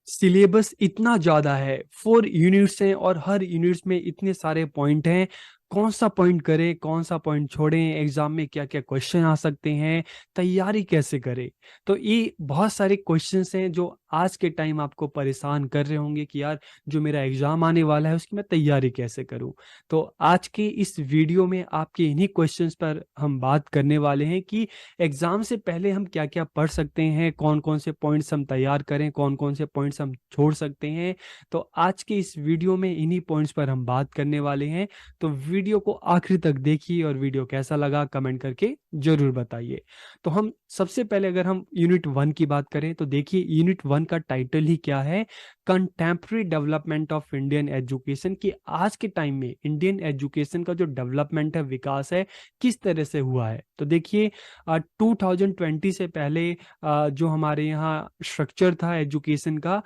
Syllabus इतना ज़्यादा है, 4 यूनिट्स हैं और हर यूनिट्स में इतने सारे पॉइंट हैं। कौन सा पॉइंट करें, कौन सा पॉइंट छोड़ें, एग्जाम में क्या क्या क्वेश्चन आ सकते हैं, तैयारी कैसे करें। तो ये बहुत सारे क्वेश्चंस हैं जो आज के टाइम आपको परेशान कर रहे होंगे कि यार जो मेरा एग्जाम आने वाला है उसकी मैं तैयारी कैसे करूं। तो आज के इस वीडियो में आपके इन्हीं क्वेश्चंस पर हम बात करने वाले हैं कि एग्जाम से पहले हम क्या क्या पढ़ सकते हैं, कौन कौन से पॉइंट्स हम तैयार करें, कौन कौन से पॉइंट्स हम छोड़ सकते हैं। तो आज के इस वीडियो में इन्हीं पॉइंट्स पर हम बात करने वाले हैं। तो वीडियो को आखिर तक देखिए और वीडियो कैसा लगा कमेंट करके जरूर बताइए। तो हम सबसे पहले अगर हम यूनिट 1 की बात करें तो देखिए यूनिट 1 का टाइटल ही क्या है, contemporary development of Indian education, कि आज के टाइम में इंडियन एजुकेशन का जो डेवलपमेंट है, विकास है, किस तरह से हुआ है। तो देखिए 2020 से पहले जो हमारे यहाँ स्ट्रक्चर था एजुकेशन का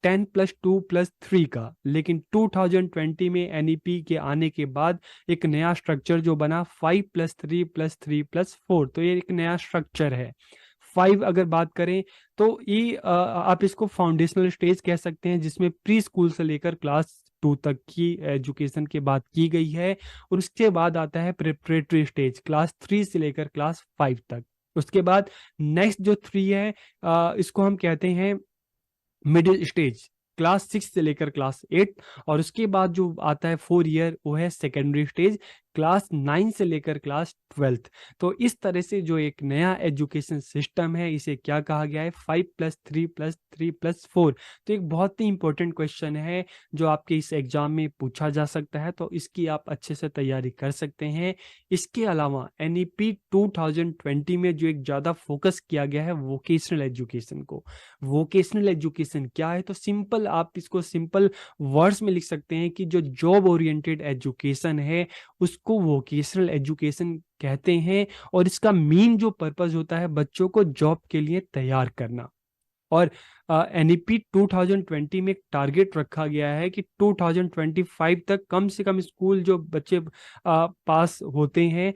10+2+3 का, लेकिन 2020 में एनईपी के आने के बाद एक नया स्ट्रक्चर जो बना 5+3+3+4, तो ये एक नया स्ट्रक्चर है। 5 अगर बात करें तो ये आप इसको फाउंडेशनल स्टेज कह सकते हैं, जिसमें प्री स्कूल से लेकर क्लास 2 तक की एजुकेशन की बात की गई है। और उसके बाद आता है प्रिपरेटरी स्टेज, क्लास 3 से लेकर क्लास 5 तक। उसके बाद नेक्स्ट जो 3 है इसको हम कहते हैं मिडिल स्टेज, क्लास 6 से लेकर क्लास 8। और उसके बाद जो आता है 4 ईयर, वो है सेकेंडरी स्टेज, क्लास 9 से लेकर क्लास 12। तो इस तरह से जो एक नया एजुकेशन सिस्टम है इसे क्या कहा गया है, 5+3+3+4। तो एक बहुत ही इंपॉर्टेंट क्वेश्चन है जो आपके इस एग्जाम में पूछा जा सकता है, तो इसकी आप अच्छे से तैयारी कर सकते हैं। इसके अलावा एनईपी 2020 में जो एक ज़्यादा फोकस किया गया है वोकेशनल एजुकेशन को। वोकेशनल एजुकेशन क्या है, तो सिंपल आप इसको सिंपल वर्ड्स में लिख सकते हैं कि जो जॉब ओरिएंटेड एजुकेशन है उसको वोकेशनल एजुकेशन कहते हैं। और इसका मेन जो पर्पस होता है बच्चों को जॉब के लिए तैयार करना। और एनईपी 2020 में एक टारगेट रखा गया है कि 2025 तक कम से कम स्कूल जो बच्चे पास होते हैं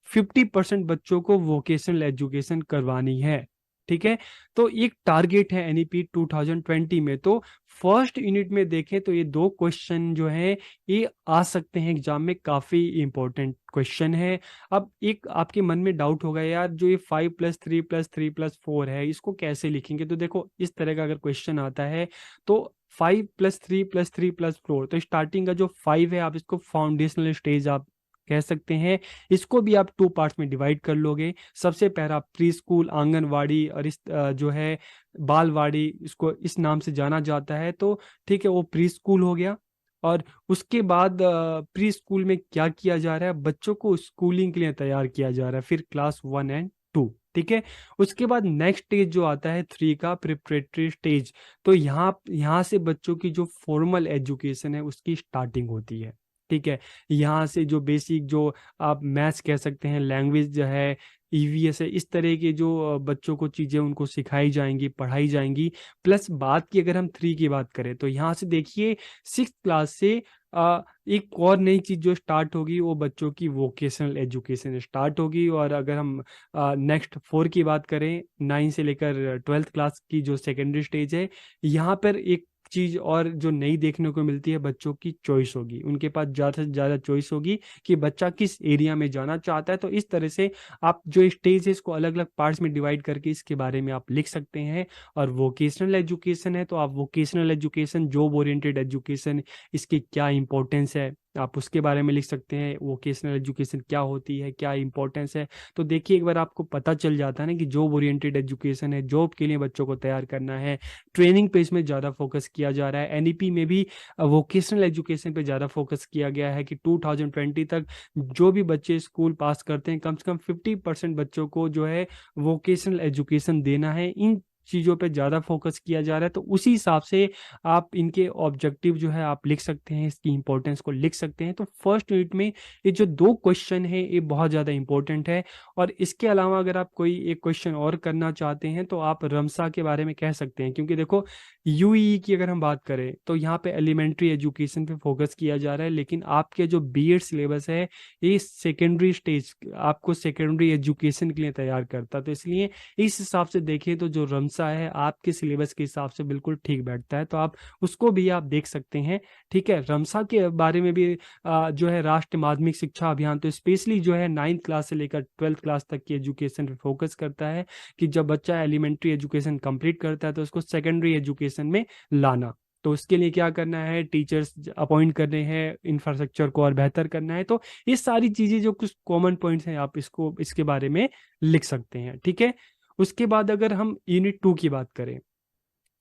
50% बच्चों को वोकेशनल एजुकेशन करवानी है। ठीक है, तो एक टारगेट है एनईपी 2020 में। तो फर्स्ट यूनिट में देखें तो ये दो क्वेश्चन जो हैं ये आ सकते हैं एग्जाम में, काफी इंपॉर्टेंट क्वेश्चन है। अब एक आपके मन में डाउट होगा यार जो ये 5+3+3+4 है इसको कैसे लिखेंगे। तो देखो इस तरह का अगर क्वेश्चन आता है तो 5+3+3+4, तो स्टार्टिंग का जो 5 है आप इसको फाउंडेशनल स्टेज आप कह सकते हैं। इसको भी आप 2 पार्ट्स में डिवाइड कर लोगे। सबसे पहला प्री स्कूल, आंगनवाड़ी, और इस जो है बालवाड़ी, इसको इस नाम से जाना जाता है। तो ठीक है, वो प्री स्कूल हो गया। और उसके बाद प्री स्कूल में क्या किया जा रहा है, बच्चों को स्कूलिंग के लिए तैयार किया जा रहा है, फिर क्लास 1 एंड 2। ठीक है, उसके बाद नेक्स्ट स्टेज जो आता है 3 का, प्रिपरेटरी स्टेज। तो यहाँ यहाँ से बच्चों की जो फॉर्मल एजुकेशन है उसकी स्टार्टिंग होती है। ठीक है, यहाँ से जो बेसिक जो आप मैथ्स कह सकते हैं, लैंग्वेज जो है, ईवीएस है, इस तरह के जो बच्चों को चीज़ें उनको सिखाई जाएंगी, पढ़ाई जाएंगी। प्लस बात की अगर हम 3 की बात करें तो यहाँ से देखिए 6 क्लास से एक और नई चीज़ जो स्टार्ट होगी वो बच्चों की वोकेशनल एजुकेशन स्टार्ट होगी। और अगर हम नेक्स्ट 4 की बात करें, 9 से लेकर 12th क्लास की जो सेकेंडरी स्टेज है, यहाँ पर एक चीज़ और जो नई देखने को मिलती है, बच्चों की चॉइस होगी, उनके पास ज़्यादा से ज़्यादा चॉइस होगी कि बच्चा किस एरिया में जाना चाहता है। तो इस तरह से आप जो स्टेज है इसको अलग अलग पार्ट्स में डिवाइड करके इसके बारे में आप लिख सकते हैं। और वोकेशनल एजुकेशन है तो आप vocational education, job oriented education, इसकी क्या इंपॉर्टेंस है आप उसके बारे में लिख सकते हैं। वोकेशनल एजुकेशन क्या होती है, क्या इंपॉर्टेंस है। तो देखिए एक बार आपको पता चल जाता है ना कि जॉब ओरिएंटेड एजुकेशन है, जॉब के लिए बच्चों को तैयार करना है, ट्रेनिंग पे इसमें ज़्यादा फोकस किया जा रहा है। एनईपी में भी वोकेशनल एजुकेशन पे ज़्यादा फोकस किया गया है कि 2020 तक जो भी बच्चे स्कूल पास करते हैं कम से कम 50% बच्चों को जो है वोकेशनल एजुकेशन देना है। इन चीज़ों पे ज़्यादा फोकस किया जा रहा है, तो उसी हिसाब से आप इनके ऑब्जेक्टिव जो है आप लिख सकते हैं, इसकी इंपॉर्टेंस को लिख सकते हैं। तो फर्स्ट यूनिट में ये जो दो क्वेश्चन है ये बहुत ज़्यादा इंपॉर्टेंट है। और इसके अलावा अगर आप कोई एक क्वेश्चन और करना चाहते हैं तो आप रमसा के बारे में कह सकते हैं, क्योंकि देखो यूई की अगर हम बात करें तो यहाँ पे एलिमेंट्री एजुकेशन पे फोकस किया जा रहा है, लेकिन आपके जो बीएड सिलेबस है ये सेकेंडरी स्टेज, आपको सेकेंडरी एजुकेशन के लिए तैयार करता है। तो इसलिए इस हिसाब से देखें तो जो रमसा सा है आपके सिलेबस के हिसाब से बिल्कुल ठीक बैठता है, तो आप उसको भी आप देख सकते हैं। ठीक है, रमसा के बारे में भी जो है राष्ट्रीय माध्यमिक शिक्षा अभियान तो स्पेशली जो है 9th क्लास से लेकर 12th क्लास तक की एजुकेशन पे फोकस करता है कि जब बच्चा एलिमेंट्री एजुकेशन कंप्लीट करता है तो उसको सेकेंडरी एजुकेशन में लाना। तो उसके लिए क्या करना है, टीचर्स अपॉइंट करने हैं, इंफ्रास्ट्रक्चर को और बेहतर करना है। तो ये सारी चीजें जो कुछ कॉमन पॉइंट्स हैं आप इसको इसके बारे में लिख सकते हैं। ठीक है, उसके बाद अगर हम यूनिट 2 की बात करें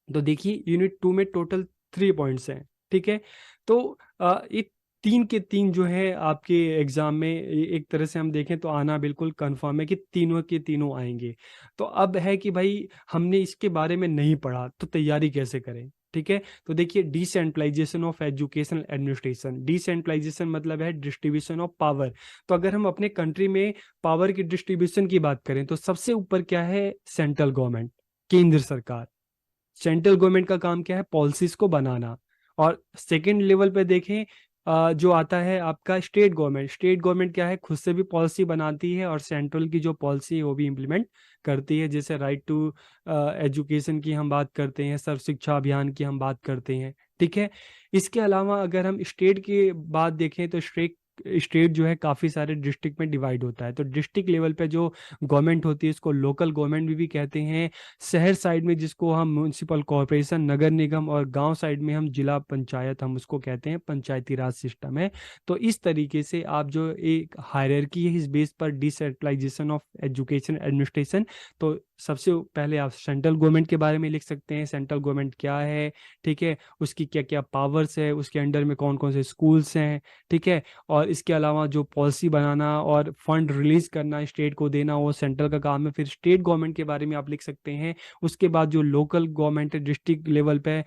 तो देखिए यूनिट 2 में टोटल 3 पॉइंट्स हैं। ठीक है, तो ये 3 के 3 जो है आपके एग्जाम में एक तरह से हम देखें तो आना बिल्कुल कंफर्म है कि तीनों के तीनों आएंगे। तो अब है कि भाई हमने इसके बारे में नहीं पढ़ा तो तैयारी कैसे करें। ठीक है, तो देखिए decentralization of educational administration, decentralization मतलब है डिस्ट्रीब्यूशन ऑफ पावर। तो अगर हम अपने कंट्री में पावर की डिस्ट्रीब्यूशन की बात करें तो सबसे ऊपर क्या है, सेंट्रल गवर्नमेंट, केंद्र सरकार। सेंट्रल गवर्नमेंट का काम क्या है, पॉलिसीज को बनाना। और सेकंड लेवल पे देखें जो आता है आपका स्टेट गवर्नमेंट। स्टेट गवर्नमेंट क्या है, खुद से भी पॉलिसी बनाती है और सेंट्रल की जो पॉलिसी है वो भी इम्प्लीमेंट करती है। जैसे राइट टू एजुकेशन की हम बात करते हैं, सर्व शिक्षा अभियान की हम बात करते हैं। ठीक है, इसके अलावा अगर हम स्टेट की बात देखें तो स्टेट स्टेट जो है काफ़ी सारे डिस्ट्रिक्ट में डिवाइड होता है। तो डिस्ट्रिक्ट लेवल पे जो गवर्नमेंट होती है इसको लोकल गवर्नमेंट भी कहते हैं। शहर साइड में जिसको हम म्यूनसिपल कॉरपोरेशन, नगर निगम, और गांव साइड में हम जिला पंचायत, हम उसको कहते हैं पंचायती राज सिस्टम है। तो इस तरीके से आप जो एक हायरार्की है इस बेस पर डिसेंट्रलाइजेशन ऑफ एजुकेशन एडमिनिस्ट्रेशन। तो सबसे पहले आप सेंट्रल गवर्नमेंट के बारे में लिख सकते हैं, सेंट्रल गवर्नमेंट क्या है। ठीक है, उसकी क्या क्या पावर्स है, उसके अंडर में कौन कौन से स्कूल्स हैं। ठीक है, और इसके अलावा जो पॉलिसी बनाना और फंड रिलीज करना, स्टेट को देना, वो सेंट्रल का काम है। फिर स्टेट गवर्नमेंट के बारे में आप लिख सकते हैं। उसके बाद जो लोकल गवर्नमेंट है डिस्ट्रिक्ट लेवल पे,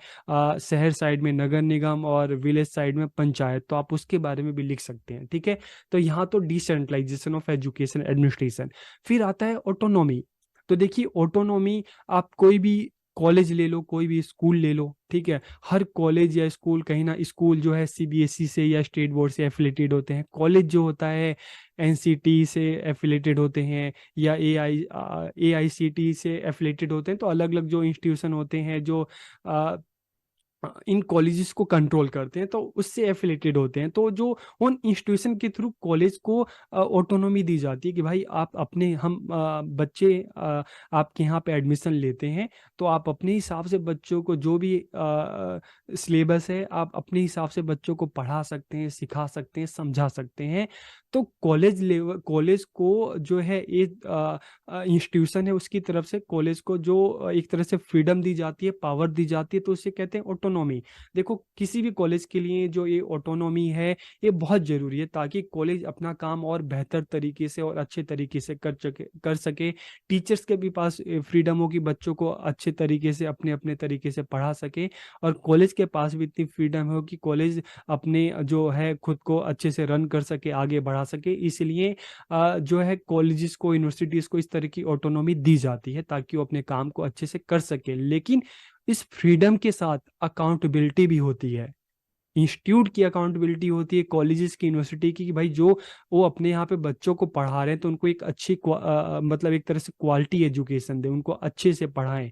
शहर साइड में नगर निगम और विलेज साइड में पंचायत, तो आप उसके बारे में भी लिख सकते हैं। ठीक है, तो यहाँ तो डिसेंट्रलाइजेशन ऑफ एजुकेशन एडमिनिस्ट्रेशन। फिर आता है ऑटोनॉमी। तो देखिए ऑटोनॉमी, आप कोई भी कॉलेज ले लो, कोई भी स्कूल ले लो। ठीक है, हर कॉलेज या स्कूल, कहीं ना स्कूल जो है सीबीएसई से या स्टेट बोर्ड से एफिलेटेड होते हैं, कॉलेज जो होता है एनसीटी से एफिलेटेड होते हैं या एआईसीटी से एफिलेटेड होते हैं। तो अलग अलग जो इंस्टीट्यूशन होते हैं जो इन कॉलेजेस को कंट्रोल करते हैं तो उससे एफिलेटेड होते हैं। तो जो उन इंस्टीट्यूशन के थ्रू कॉलेज को ऑटोनॉमी दी जाती है कि भाई आप अपने, हम बच्चे आपके यहाँ पे एडमिशन लेते हैं तो आप अपने हिसाब से बच्चों को जो भी सिलेबस है आप अपने हिसाब से बच्चों को पढ़ा सकते हैं, सिखा सकते हैं, समझा सकते हैं। तो कॉलेज लेवल, कॉलेज को जो है एक इंस्टीट्यूशन है उसकी तरफ से कॉलेज को जो एक तरह से फ्रीडम दी जाती है, पावर दी जाती है, तो उसे कहते हैं ऑटोनॉमी। देखो किसी भी कॉलेज के लिए जो ये ऑटोनॉमी है ये बहुत जरूरी है ताकि कॉलेज अपना काम और बेहतर तरीके से और अच्छे तरीके से कर सके। टीचर्स के भी पास फ्रीडम हो कि बच्चों को अच्छे तरीके से अपने अपने तरीके से पढ़ा सके, और कॉलेज के पास भी इतनी फ्रीडम हो कि कॉलेज अपने जो है खुद को अच्छे से रन कर सके, आगे बढ़ा सके। इसलिए जो है कॉलेजेस को, यूनिवर्सिटीज को इस तरह की ऑटोनॉमी दी जाती है ताकि वो अपने काम को अच्छे से कर सके। लेकिन इस फ्रीडम के साथ अकाउंटेबिलिटी भी होती है। इंस्टीट्यूट की अकाउंटेबिलिटी होती है, कॉलेजेस की, यूनिवर्सिटी की, कि भाई जो वो अपने यहाँ पे बच्चों को पढ़ा रहे हैं तो उनको एक अच्छी मतलब एक तरह से क्वालिटी एजुकेशन दें, उनको अच्छे से पढ़ाएं।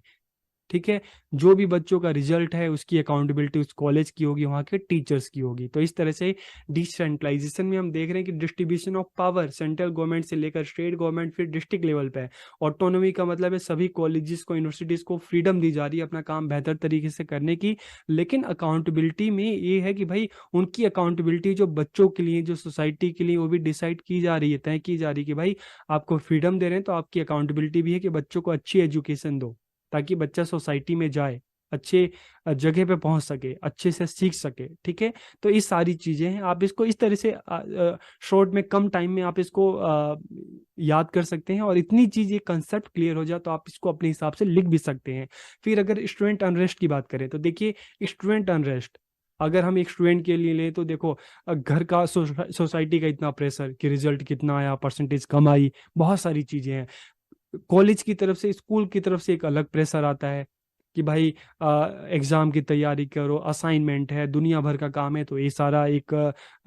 ठीक है, जो भी बच्चों का रिजल्ट है उसकी अकाउंटेबिलिटी उस कॉलेज की होगी, वहाँ के टीचर्स की होगी। तो इस तरह से डिसेंट्रलाइजेशन में हम देख रहे हैं कि distribution of power central government से लेकर स्टेट गवर्नमेंट फिर डिस्ट्रिक्ट लेवल पे है। ऑटोनॉमी का मतलब है सभी कॉलेजेस को, यूनिवर्सिटीज को फ्रीडम दी जा रही है अपना काम बेहतर तरीके से करने की। लेकिन अकाउंटेबिलिटी में ये है कि भाई उनकी अकाउंटेबिलिटी जो बच्चों के लिए, जो सोसाइटी के लिए, वो भी डिसाइड की जा रही है, तय की जा रही है कि भाई आपको फ्रीडम दे रहे हैं तो आपकी अकाउंटेबिलिटी भी है कि बच्चों को अच्छी एजुकेशन दो ताकि बच्चा सोसाइटी में जाए, अच्छे जगह पे पहुंच सके, अच्छे से सीख सके। ठीक है, तो ये सारी चीजें हैं, आप इसको इस तरह से शॉर्ट में, कम टाइम में आप इसको याद कर सकते हैं, और इतनी चीज, ये कंसेप्ट क्लियर हो जाए तो आप इसको अपने हिसाब से लिख भी सकते हैं। फिर अगर स्टूडेंट अनरेस्ट की बात करें तो देखिए स्टूडेंट अनरेस्ट, अगर हम एक स्टूडेंट के लिए लें तो देखो घर का, सोसाइटी का इतना प्रेशर कि रिजल्ट कितना आया, परसेंटेज कम आई, बहुत सारी चीजें हैं। कॉलेज की तरफ से, स्कूल की तरफ से एक अलग प्रेशर आता है कि भाई एग्जाम की तैयारी करो, असाइनमेंट है, दुनिया भर का काम है, तो ये सारा एक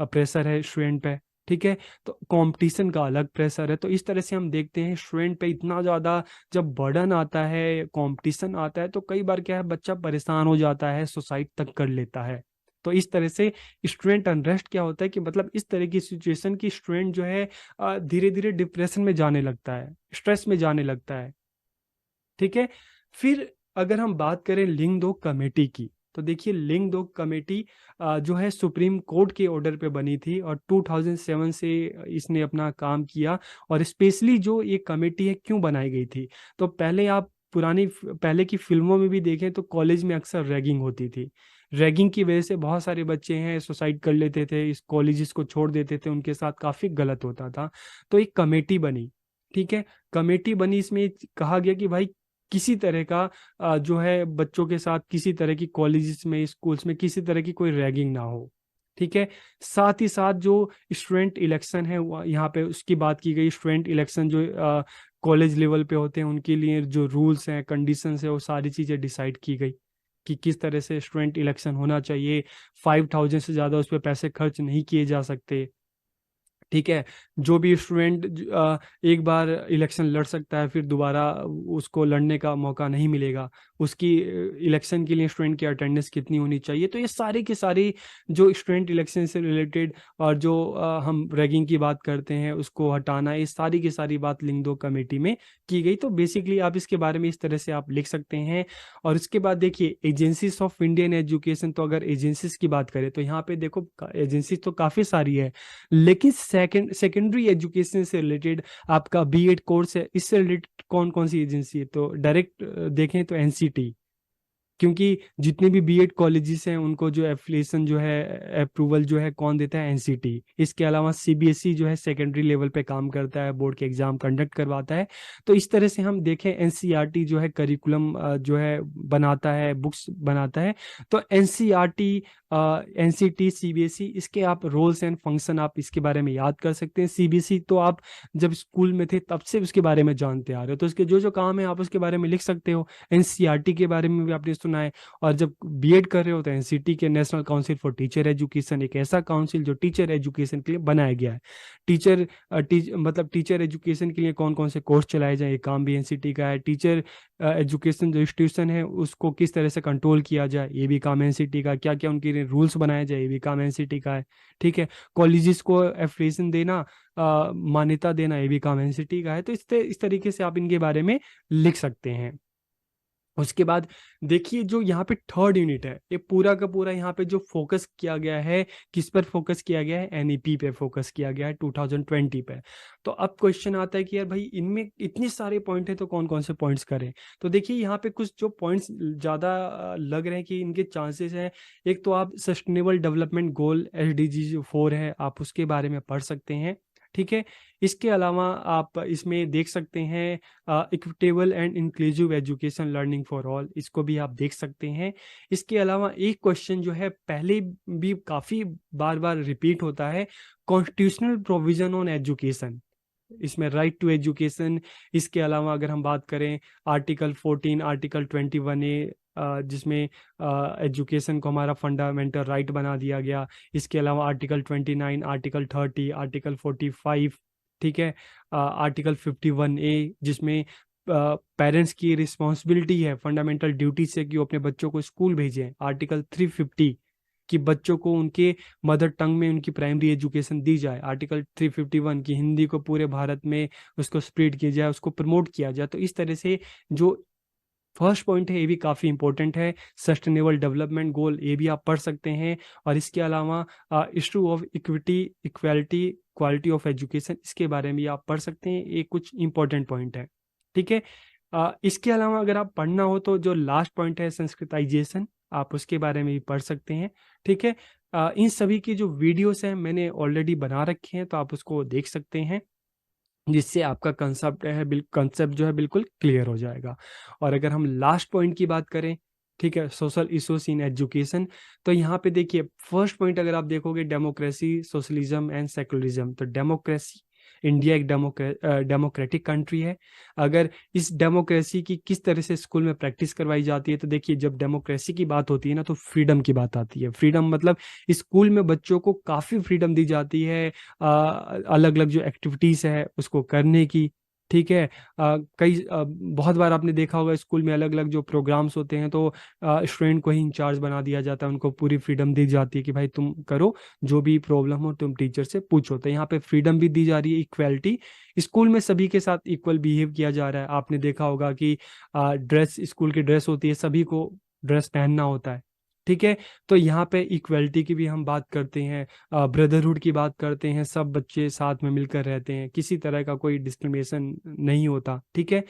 प्रेशर है स्टूडेंट पे। ठीक है। तो कंपटीशन का अलग प्रेशर है। तो इस तरह से हम देखते हैं स्टूडेंट पे इतना ज़्यादा जब बर्डन आता है, कंपटीशन आता है, तो कई बार क्या है, बच्चा परेशान हो जाता है, सुसाइड तक कर लेता है। तो इस तरह से स्टूडेंट अनरेस्ट क्या होता है कि मतलब इस तरह की सिचुएशन की स्टूडेंट जो है धीरे धीरे डिप्रेशन में जाने लगता है, स्ट्रेस में जाने लगता है। ठीक है। फिर अगर हम बात करें लिंगदो कमेटी की, तो देखिए लिंगदो कमेटी जो है सुप्रीम कोर्ट के ऑर्डर पे बनी थी और 2007 से इसने अपना काम किया। और स्पेशली जो ये कमेटी है क्यों बनाई गई थी, तो पहले आप पहले की फिल्मों में भी देखें तो कॉलेज में अक्सर रैगिंग होती थी। रैगिंग की वजह से बहुत सारे बच्चे हैं सुसाइड कर लेते थे, इस कॉलेजेस को छोड़ देते थे, उनके साथ काफ़ी गलत होता था। तो एक कमेटी बनी। ठीक है। कमेटी बनी, इसमें कहा गया कि भाई किसी तरह का जो है बच्चों के साथ किसी तरह की कॉलेजेस में, स्कूल्स में किसी तरह की कोई रैगिंग ना हो। ठीक है। साथ ही साथ जो स्टूडेंट इलेक्शन है यहाँ पे उसकी बात की गई। स्टूडेंट इलेक्शन जो कॉलेज लेवल पे होते हैं उनके लिए जो रूल्स हैं, कंडीशंस है, वो सारी चीज़ें डिसाइड की गई कि किस तरह से स्टूडेंट इलेक्शन होना चाहिए। 5,000 से ज़्यादा उस पर पैसे खर्च नहीं किए जा सकते। ठीक है। जो भी स्टूडेंट एक बार इलेक्शन लड़ सकता है, फिर दोबारा उसको लड़ने का मौका नहीं मिलेगा। उसकी इलेक्शन के लिए स्टूडेंट की अटेंडेंस कितनी होनी चाहिए, तो ये सारी की सारी जो स्टूडेंट इलेक्शन से रिलेटेड और जो हम रैगिंग की बात करते हैं उसको हटाना, ये सारी की सारी बात लिंगदो कमेटी में की गई। तो बेसिकली आप इसके बारे में इस तरह से आप लिख सकते हैं। और इसके बाद देखिए एजेंसीज ऑफ इंडियन एजुकेशन, तो अगर एजेंसीज की बात करें तो यहाँ पे देखो एजेंसीज तो काफ़ी सारी है, लेकिन सेकेंडरी एजुकेशन से रिलेटेड आपका बीएड कोर्स है, इससे रिलेटेड कौन कौन सी एजेंसी है, तो डायरेक्ट देखें तो एनसीटी। क्योंकि जितने भी बीएड कॉलेजेस हैं उनको जो एफिलिएशन जो है, अप्रूवल जो है कौन देता है, एनसीटी। इसके अलावा सीबीएसई जो है सेकेंडरी लेवल पे काम करता है, बोर्ड के एग्जाम कंडक्ट करवाता है। तो इस तरह से हम देखें एनसीईआरटी जो है करिकुलम जो है बनाता है, बुक्स बनाता है। तो एनसीईआरटी, एनसीटी, सीबीएसई, इसके आप रोल्स एंड फंक्शन आप इसके बारे में याद कर सकते हैं। सीबीएसई तो आप जब स्कूल में थे तब से उसके बारे में जानते आ रहे हो, तो उसके जो जो काम है आप उसके बारे में लिख सकते हो। एनसीईआरटी के बारे में भी आपने सुना है। और जब बीएड कर रहे हो तो एनसीटी के national council for teacher education, एक ऐसा काउंसिल जो टीचर एजुकेशन के लिए बनाया गया है। मतलब टीचर एजुकेशन के लिए कौन कौन से कोर्स चलाए जाए, ये काम भी एनसीटी का है। टीचर एजुकेशन जो इंस्टीट्यूशन है उसको किस तरह से कंट्रोल किया जाए, ये भी काम एनसीटी का। क्या क्या उनके रूल्स बनाए जाए, ये भी काम एनसीटी का है। ठीक है। कॉलेजेस को एफिलिएशन देना, मान्यता देना, ये भी काम एनसीटी का है। तो इस तरीके से आप इनके बारे में लिख सकते हैं। उसके बाद देखिए जो यहाँ पे थर्ड यूनिट है, ये पूरा का पूरा यहाँ पे जो फोकस किया गया है, किस पर फोकस किया गया है, एनईपी पे फोकस किया गया है 2020 पे। तो अब क्वेश्चन आता है कि यार भाई इनमें इतने सारे पॉइंट है तो कौन कौन से पॉइंट्स करें। तो देखिए यहाँ पे कुछ जो पॉइंट्स ज़्यादा लग रहे हैं कि इनके चांसेस हैं। एक तो आप सस्टेनेबल डेवलपमेंट गोल SDG जो 4 है, आप उसके बारे में पढ़ सकते हैं। ठीक है। इसके अलावा आप इसमें देख सकते हैं equitable and inclusive education learning for all, इसको भी आप देख सकते हैं। इसके अलावा एक क्वेश्चन जो है पहले भी काफ़ी बार बार रिपीट होता है, कॉन्स्टिट्यूशनल प्रोविजन ऑन एजुकेशन, इसमें राइट टू एजुकेशन। इसके अलावा अगर हम बात करें आर्टिकल 14, आर्टिकल 21A, जिसमें एजुकेशन को हमारा फंडामेंटल राइट बना दिया गया। इसके अलावा आर्टिकल 29, आर्टिकल 30, आर्टिकल 45। ठीक है। आर्टिकल 51A, जिसमें पेरेंट्स की रिस्पॉन्सिबिलिटी है, फंडामेंटल ड्यूटी से कि वो अपने बच्चों को स्कूल भेजें। आर्टिकल 350 कि बच्चों को उनके मदर टंग में उनकी प्राइमरी एजुकेशन दी जाए। आर्टिकल 351 की हिंदी को पूरे भारत में उसको स्प्रेड किया जाए, उसको प्रमोट किया जाए। तो इस तरह से जो फर्स्ट पॉइंट है ये भी काफ़ी इंपॉर्टेंट है, सस्टेनेबल डेवलपमेंट गोल, ये भी आप पढ़ सकते हैं। और इसके अलावा issue of equity, equality, quality of education, इसके बारे में भी आप पढ़ सकते हैं। ये कुछ इंपॉर्टेंट पॉइंट है। ठीक है। इसके अलावा अगर आप पढ़ना हो तो जो लास्ट पॉइंट है संस्कृताइजेशन, आप उसके बारे में भी पढ़ सकते हैं। ठीक है। इन सभी की जो वीडियोस हैं मैंने ऑलरेडी बना रखे हैं, तो आप उसको देख सकते हैं, जिससे आपका कंसेप्ट जो है बिल्कुल क्लियर हो जाएगा। और अगर हम लास्ट पॉइंट की बात करें, ठीक है, सोशल इश्यूज इन एजुकेशन, तो यहाँ पे देखिए फर्स्ट पॉइंट अगर आप देखोगे डेमोक्रेसी, सोशलिज्म एंड सेकुलरिज्म। तो डेमोक्रेसी इंडिया एक डेमोक्रेटिक कंट्री है। अगर इस डेमोक्रेसी की किस तरह से स्कूल में प्रैक्टिस करवाई जाती है, तो देखिए जब डेमोक्रेसी की बात होती है ना, तो फ्रीडम की बात आती है। फ्रीडम मतलब स्कूल में बच्चों को काफ़ी फ्रीडम दी जाती है अलग अलग जो एक्टिविटीज़ है उसको करने की। ठीक है। बहुत बार आपने देखा होगा स्कूल में अलग अलग जो प्रोग्राम्स होते हैं, तो स्टूडेंट को ही इंचार्ज बना दिया जाता है, उनको पूरी फ्रीडम दी जाती है कि भाई तुम करो, जो भी प्रॉब्लम हो तुम टीचर से पूछो। तो यहाँ पे फ्रीडम भी दी जा रही है, इक्वेलिटी, स्कूल में सभी के साथ इक्वल बिहेव किया जा रहा है। आपने देखा होगा कि ड्रेस, स्कूल की ड्रेस होती है, सभी को ड्रेस पहनना होता है। ठीक है। तो यहाँ पे इक्वलिटी की भी हम बात करते हैं, ब्रदरहुड की बात करते हैं, सब बच्चे साथ में मिलकर रहते हैं, किसी तरह का कोई डिस्क्रिमिनेशन नहीं होता। ठीक है।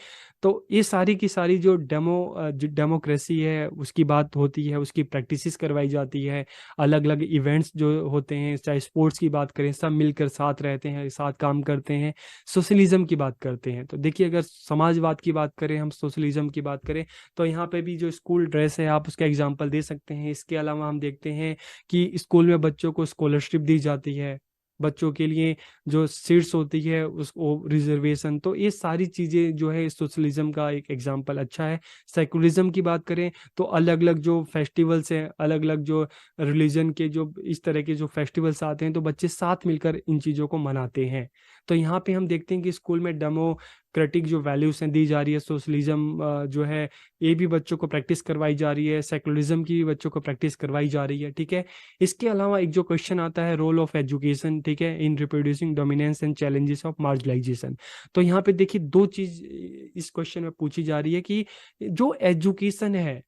तो ये सारी की सारी जो डेमोक्रेसी है उसकी बात होती है, उसकी प्रैक्टिसेस करवाई जाती है। अलग अलग इवेंट्स जो होते हैं, चाहे स्पोर्ट्स की बात करें, सब मिलकर साथ रहते हैं, साथ काम करते हैं। सोशलिज्म की बात करते हैं, तो देखिए अगर समाजवाद की बात करें, हम सोशलिज्म की बात करें, तो यहाँ पे भी जो स्कूल ड्रेस है आप उसका एग्जाम्पल दे सकते हैं। इसके अलावा हम देखते हैं कि स्कूल में बच्चों को स्कॉलरशिप दी जाती है, बच्चों के लिए जो सीट्स होती है उसको रिजर्वेशन। तो ये सारी चीज़ें जो है सोशलिज्म का एक एग्जाम्पल अच्छा है। सेकुलरिज्म की बात करें तो अलग अलग जो फेस्टिवल्स हैं, अलग अलग जो रिलीजन के जो इस तरह के जो फेस्टिवल्स आते हैं, तो बच्चे साथ मिलकर इन चीज़ों को मनाते हैं। तो यहाँ पे हम देखते हैं कि स्कूल में डेमोक्रेटिक जो वैल्यूज हैं दी जा रही है, सोशलिज्म जो है ये भी बच्चों को प्रैक्टिस करवाई जा रही है, सेकुलरिज्म की भी बच्चों को प्रैक्टिस करवाई जा रही है। ठीक है। इसके अलावा एक जो क्वेश्चन आता है, रोल ऑफ एजुकेशन, ठीक है, in reproducing dominance and challenges of marginalisation. तो यहाँ पे देखिए दो चीज इस क्वेश्चन में पूछी जा रही है कि जो एजुकेशन है,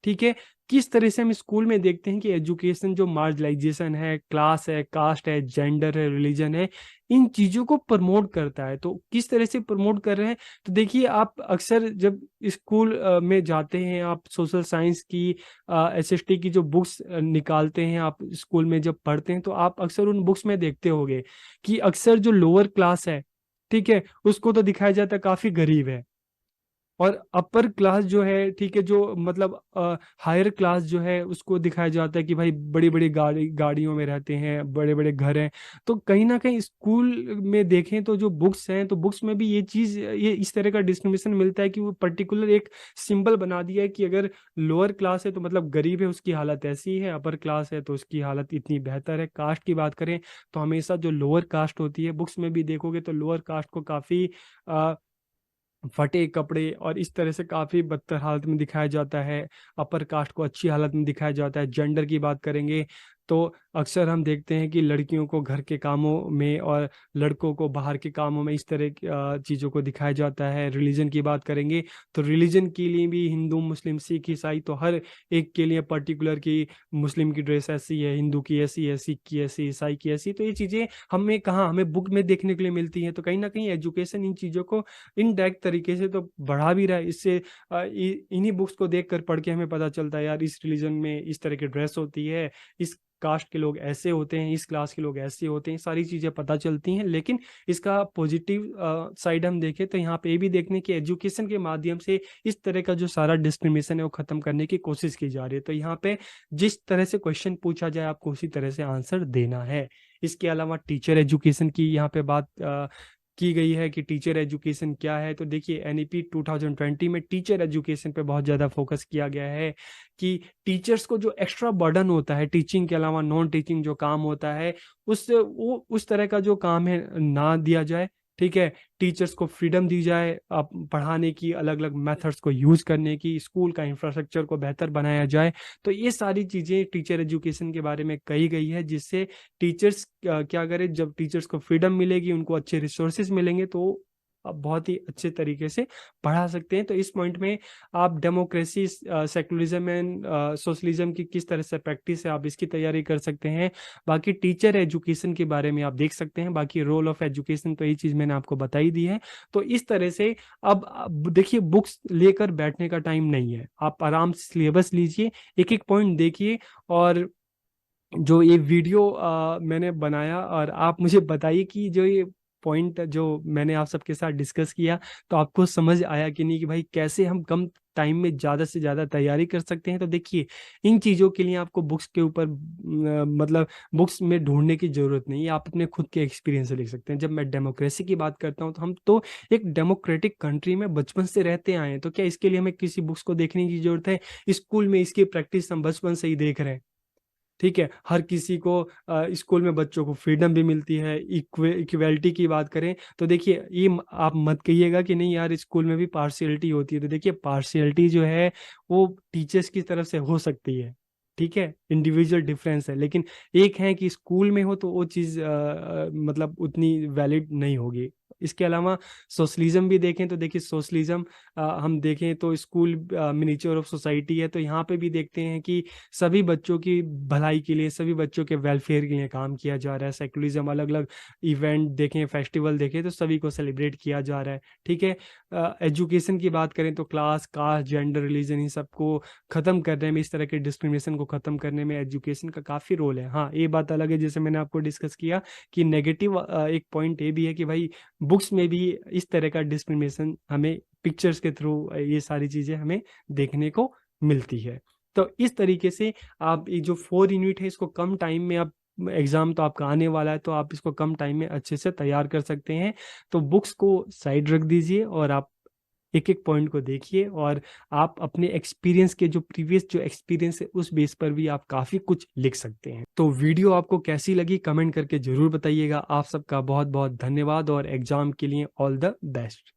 ठीक है, किस तरह से हम स्कूल में देखते हैं कि एजुकेशन जो मार्जिनलाइजेशन है, क्लास है, कास्ट है, जेंडर है, रिलीजन है, इन चीजों को प्रमोट करता है। तो किस तरह से प्रमोट कर रहे हैं, तो देखिए आप अक्सर जब स्कूल में जाते हैं, आप सोशल साइंस की, एसएसटी की जो बुक्स निकालते हैं, आप स्कूल में जब पढ़ते हैं, तो आप अक्सर उन बुक्स में देखते होंगे कि अक्सर जो लोअर क्लास है, ठीक है, उसको तो दिखाया जाता है काफी गरीब है, और अपर क्लास जो है, ठीक है, जो मतलब हायर क्लास जो है उसको दिखाया जाता है कि भाई बड़ी बड़ी गाड़ियों में रहते हैं, बड़े बड़े घर हैं। तो कहीं ना कहीं स्कूल में देखें तो जो बुक्स हैं, तो बुक्स में भी ये चीज, ये इस तरह का डिस्क्रिमिनेशन मिलता है कि वो पर्टिकुलर एक सिंबल बना दिया है कि अगर लोअर क्लास है तो मतलब गरीब है, उसकी हालत ऐसी है, अपर क्लास है तो उसकी हालत इतनी बेहतर है। कास्ट की बात करें तो हमेशा जो लोअर कास्ट होती है, बुक्स में भी देखोगे तो लोअर कास्ट को काफी फटे कपड़े और इस तरह से काफी बदतर हालत में दिखाया जाता है, अपर कास्ट को अच्छी हालत में दिखाया जाता है। जेंडर की बात करेंगे तो अक्सर हम देखते हैं कि लड़कियों को घर के कामों में और लड़कों को बाहर के कामों में, इस तरह की चीज़ों को दिखाया जाता है। रिलीजन की बात करेंगे तो रिलीजन के लिए भी हिंदू, मुस्लिम, सिख, ईसाई, तो हर एक के लिए पर्टिकुलर की मुस्लिम की ड्रेस ऐसी है, हिंदू की ऐसी है, सिख की ऐसी, ईसाई की ऐसी। तो ये चीज़ें हमें कहाँ, हमें बुक में देखने के लिए मिलती हैं। तो कहीं ना कहीं एजुकेशन इन चीज़ों को इनडायरेक्ट तरीके से तो बढ़ा भी रहा है। इससे इन्हीं बुक्स को देख कर पढ़ के हमें पता चलता है यार इस रिलीजन में इस तरह की ड्रेस होती है, इस कास्ट के लोग ऐसे होते हैं, इस क्लास के लोग ऐसे होते हैं, सारी चीज़ें पता चलती हैं। लेकिन इसका पॉजिटिव साइड हम देखें तो यहाँ पे ये भी देखने की एजुकेशन के माध्यम से इस तरह का जो सारा डिस्क्रिमिनेशन है वो खत्म करने की कोशिश की जा रही है। तो यहाँ पे जिस तरह से क्वेश्चन पूछा जाए आपको उसी तरह से आंसर देना है। इसके अलावा टीचर एजुकेशन की यहाँ पे बात की गई है कि टीचर एजुकेशन क्या है। तो देखिए एनईपी 2020 में टीचर एजुकेशन पे बहुत ज़्यादा फोकस किया गया है कि टीचर्स को जो एक्स्ट्रा बर्डन होता है, टीचिंग के अलावा नॉन टीचिंग जो काम होता है, उस तरह का जो काम है ना दिया जाए। ठीक है। टीचर्स को फ्रीडम दी जाए आप पढ़ाने की, अलग अलग मेथड्स को यूज करने की, स्कूल का इंफ्रास्ट्रक्चर को बेहतर बनाया जाए। तो ये सारी चीज़ें टीचर एजुकेशन के बारे में कही गई है, जिससे टीचर्स क्या करें, जब टीचर्स को फ्रीडम मिलेगी, उनको अच्छे रिसोर्सेज मिलेंगे, तो आप बहुत ही अच्छे तरीके से पढ़ा सकते हैं। तो इस पॉइंट में आप डेमोक्रेसी, सेकुलरिज्म एंड सोशलिज्म की किस तरह से प्रैक्टिस है, आप इसकी तैयारी कर सकते हैं। बाकी टीचर एजुकेशन के बारे में आप देख सकते हैं। बाकी रोल ऑफ एजुकेशन तो ये चीज़ मैंने आपको बताई दी है। तो इस तरह से अब देखिए बुक्स लेकर बैठने का टाइम नहीं है, आप आराम से सिलेबस लीजिए, एक एक पॉइंट देखिए, और जो ये वीडियो मैंने बनाया, और आप मुझे बताइए कि जो ये पॉइंट जो मैंने आप सबके साथ डिस्कस किया, तो आपको समझ आया कि नहीं, कि भाई कैसे हम कम टाइम में ज़्यादा से ज़्यादा तैयारी कर सकते हैं। तो देखिए, इन चीज़ों के लिए आपको बुक्स के ऊपर मतलब बुक्स में ढूंढने की ज़रूरत नहीं है, आप अपने खुद के एक्सपीरियंस से लिख सकते हैं। जब मैं डेमोक्रेसी की बात करता हूँ, तो हम तो एक डेमोक्रेटिक कंट्री में बचपन से रहते आए हैं, तो क्या इसके लिए हमें किसी बुक्स को देखने की ज़रूरत है? स्कूल में इसकी प्रैक्टिस हम बचपन से ही देख रहे हैं। ठीक है, हर किसी को स्कूल में बच्चों को फ्रीडम भी मिलती है। इक्वेलिटी की बात करें तो देखिए, ये आप मत कहिएगा कि नहीं यार स्कूल में भी पार्शियलिटी होती है। तो देखिए, पार्शियलिटी जो है वो टीचर्स की तरफ से हो सकती है, ठीक है, इंडिविजुअल डिफरेंस है, लेकिन एक है कि स्कूल में हो तो वो चीज़ मतलब उतनी वैलिड नहीं होगी। इसके अलावा सोशलिज्म भी देखें तो देखिए, सोशलिज्म हम देखें तो स्कूल मिनिएचर ऑफ सोसाइटी है, तो यहाँ पे भी देखते हैं कि सभी बच्चों की भलाई के लिए, सभी बच्चों के वेलफेयर के लिए काम किया जा रहा है। सेकुलरिज्म, अलग अलग इवेंट देखें, फेस्टिवल देखें तो सभी को सेलिब्रेट किया जा रहा है, ठीक है। एजुकेशन की बात करें तो क्लास, कास्ट, जेंडर, रिलीजन, इन सबको ख़त्म करने में, इस तरह के डिस्क्रिमिनेशन को ख़त्म करने में एजुकेशन का काफ़ी रोल है। हाँ, ये बात अलग है, जैसे मैंने आपको डिस्कस किया कि नेगेटिव एक पॉइंट ये भी है कि भाई बुक्स में भी इस तरह का डिस्क्रिमिनेशन हमें पिक्चर्स के थ्रू ये सारी चीज़ें हमें देखने को मिलती है। तो इस तरीके से आप ये जो 4 यूनिट है इसको कम टाइम में आप, एग्ज़ाम तो आपका आने वाला है तो आप इसको कम टाइम में अच्छे से तैयार कर सकते हैं। तो बुक्स को साइड रख दीजिए और आप एक-एक पॉइंट को देखिए, और आप अपने एक्सपीरियंस के जो प्रीवियस जो एक्सपीरियंस है उस बेस पर भी आप काफ़ी कुछ लिख सकते हैं। तो वीडियो आपको कैसी लगी कमेंट करके ज़रूर बताइएगा। आप सबका बहुत-बहुत धन्यवाद और एग्ज़ाम के लिए ऑल द बेस्ट।